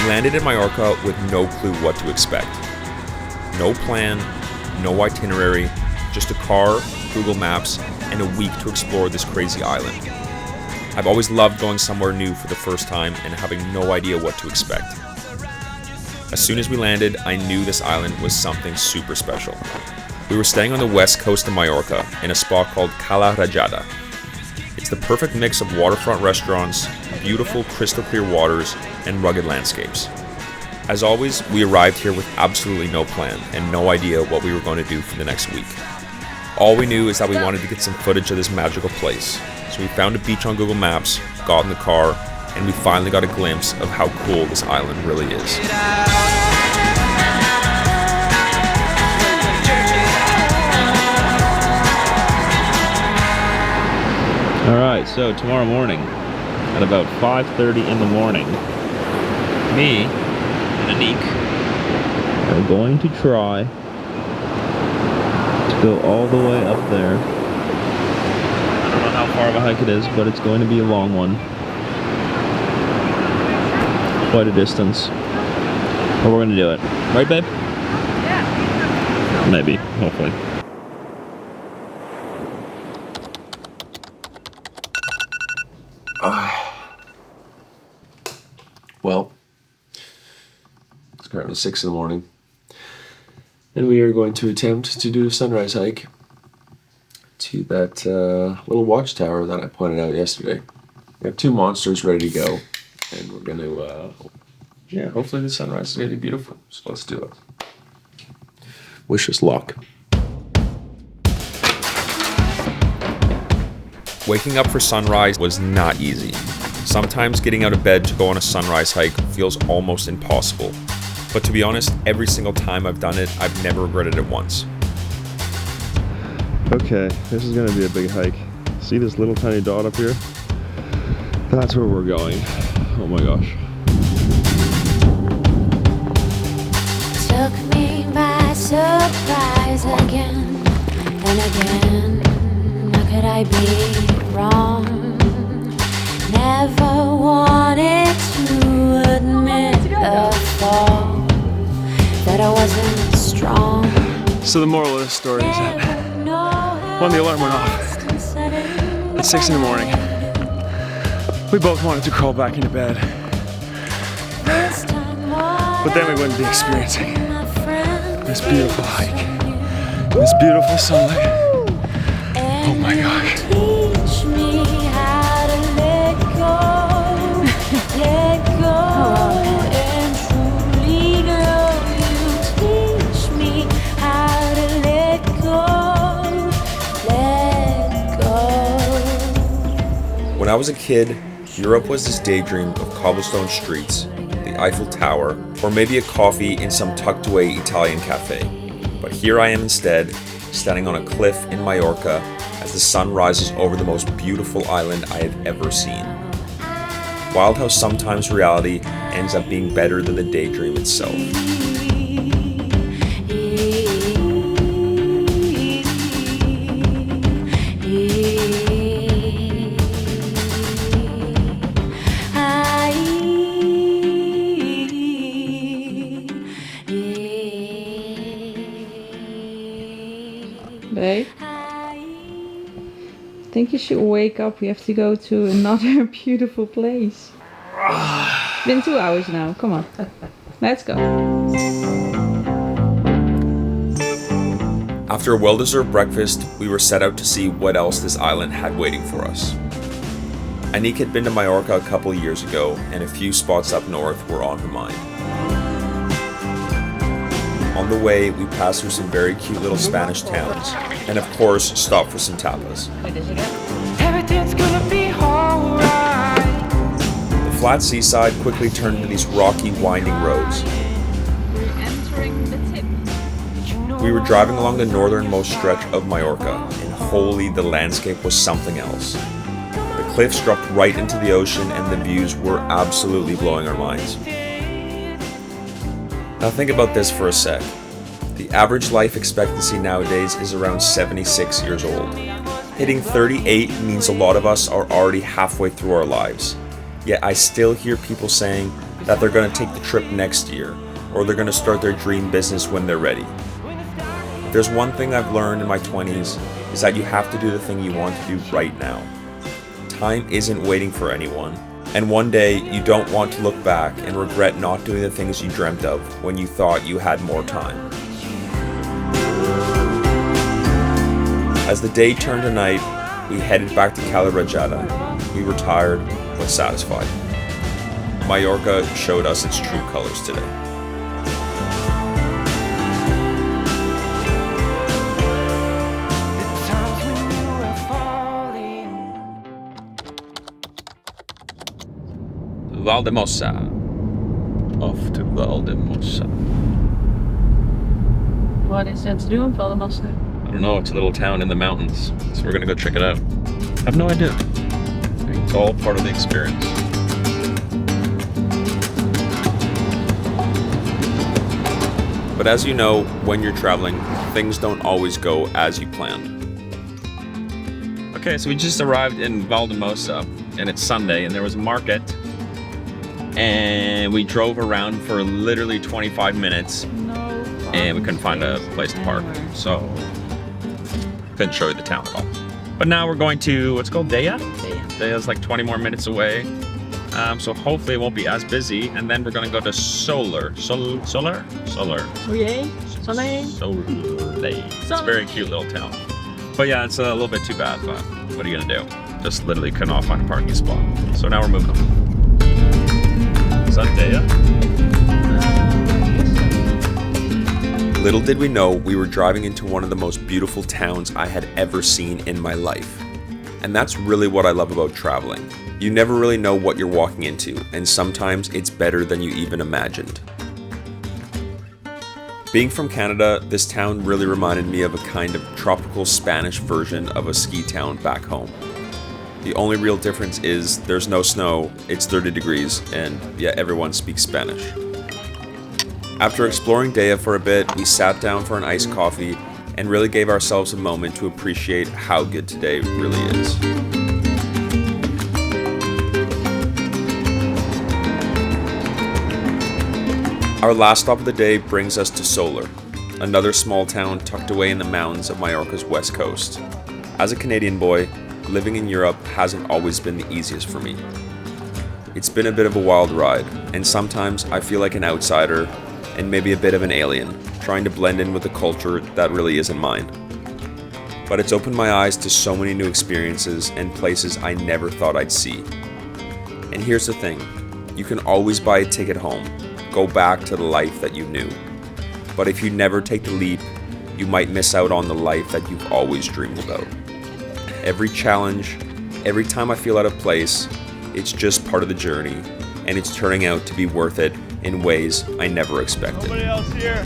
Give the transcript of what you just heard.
landed in Mallorca with no clue what to expect. No plan, no itinerary, just a car, Google Maps, and a week to explore this crazy island. I've always loved going somewhere new for the first time and having no idea what to expect. As soon as we landed, I knew this island was something super special. We were staying on the west coast of Mallorca in a spot called Cala Rajada. It's the perfect mix of waterfront restaurants, beautiful crystal clear waters, and rugged landscapes. As always, we arrived here with absolutely no plan and no idea what we were going to do for the next week. All we knew is that we wanted to get some footage of this magical place, so we found a beach on Google Maps, got in the car, and we finally got a glimpse of how cool this island really is. Alright, so tomorrow morning at about 5:30 in the morning, me and Anik are going to try to go all the way up there. I don't know how far of a hike it is, but it's going to be a long one. Quite a distance. But we're going to do it. Right, babe? Yeah. Maybe, hopefully. Well, it's currently 6 in the morning, and we are going to attempt to do the sunrise hike to that little watchtower that I pointed out yesterday. We have 2 monsters ready to go, and we're going to, hopefully the sunrise is going to be beautiful, so let's do it. Wish us luck. Waking up for sunrise was not easy. Sometimes getting out of bed to go on a sunrise hike feels almost impossible. But to be honest, every single time I've done it, I've never regretted it once. Okay, this is gonna be a big hike. See this little tiny dot up here? That's where we're going. Oh my gosh. Took me by surprise again and again. How could I be wrong? Never wanted to admit a fall, that I wasn't strong. So the moral of the story is that when the alarm went off at 6 in the morning, we both wanted to crawl back into bed. But then we wouldn't be experiencing this beautiful hike, this beautiful sunlight. Oh my gosh. When I was a kid, Europe was this daydream of cobblestone streets, the Eiffel Tower, or maybe a coffee in some tucked away Italian cafe. But here I am instead, standing on a cliff in Mallorca as the sun rises over the most beautiful island I have ever seen. Wild how sometimes reality ends up being better than the daydream itself. Babe, I think you should wake up. We have to go to another beautiful place. It's been 2 hours now. Come on. Let's go. After a well-deserved breakfast, we were set out to see what else this island had waiting for us. Anik had been to Mallorca a couple of years ago, and a few spots up north were on her mind. On the way, we passed through some very cute little Spanish towns, and of course, stopped for some tapas. Everything's gonna be alright. The flat seaside quickly turned into these rocky, winding roads. We were driving along the northernmost stretch of Mallorca, and holy, the landscape was something else. The cliffs dropped right into the ocean, and the views were absolutely blowing our minds. Now think about this for a sec. The average life expectancy nowadays is around 76 years old. Hitting 38 means a lot of us are already halfway through our lives. Yet I still hear people saying, that they're going to take the trip next year, or they're going to start their dream business when they're ready. If there's one thing I've learned in my 20s, is that you have to do the thing you want to do right now. Time isn't waiting for anyone, and one day you don't want to look back and regret not doing the things you dreamt of when you thought you had more time. As the day turned to night, we headed back to Cala Rajada. We were tired, but satisfied. Mallorca showed us its true colors today. Times when you were falling. Valdemosa. Off to Valdemosa. What is that to do in Valdemosa? I don't know, it's a little town in the mountains, so we're gonna go check it out. I have no idea. It's all part of the experience. But as you know, when you're traveling, things don't always go as you planned. Okay, so we just arrived in Valdemosa, and it's Sunday, and there was a market, and we drove around for literally 25 minutes, and we couldn't find a place to park, so couldn't show you the town at all. But now we're going to, what's it called, Dea? Dea's like 20 more minutes away, so hopefully it won't be as busy, and then we're gonna go to Solar. Solar? Oh yay? Soleil? Soleil. It's a very cute little town. But yeah, it's a little bit too bad, but what are you gonna do? Just literally could not find a parking spot. So now we're moving on. Is that Dea? Little did we know we were driving into one of the most beautiful towns I had ever seen in my life. And that's really what I love about traveling. You never really know what you're walking into, and sometimes it's better than you even imagined. Being from Canada, this town really reminded me of a kind of tropical Spanish version of a ski town back home. The only real difference is there's no snow, it's 30 degrees, and yeah, everyone speaks Spanish. After exploring Dea for a bit, we sat down for an iced coffee and really gave ourselves a moment to appreciate how good today really is. Our last stop of the day brings us to Solar, another small town tucked away in the mountains of Mallorca's west coast. As a Canadian boy, living in Europe hasn't always been the easiest for me. It's been a bit of a wild ride, and sometimes I feel like an outsider and maybe a bit of an alien, trying to blend in with a culture that really isn't mine. But it's opened my eyes to so many new experiences and places I never thought I'd see. And here's the thing, you can always buy a ticket home, go back to the life that you knew. But if you never take the leap, you might miss out on the life that you've always dreamed about. Every challenge, every time I feel out of place, it's just part of the journey, and it's turning out to be worth it in ways I never expected. Nobody else here.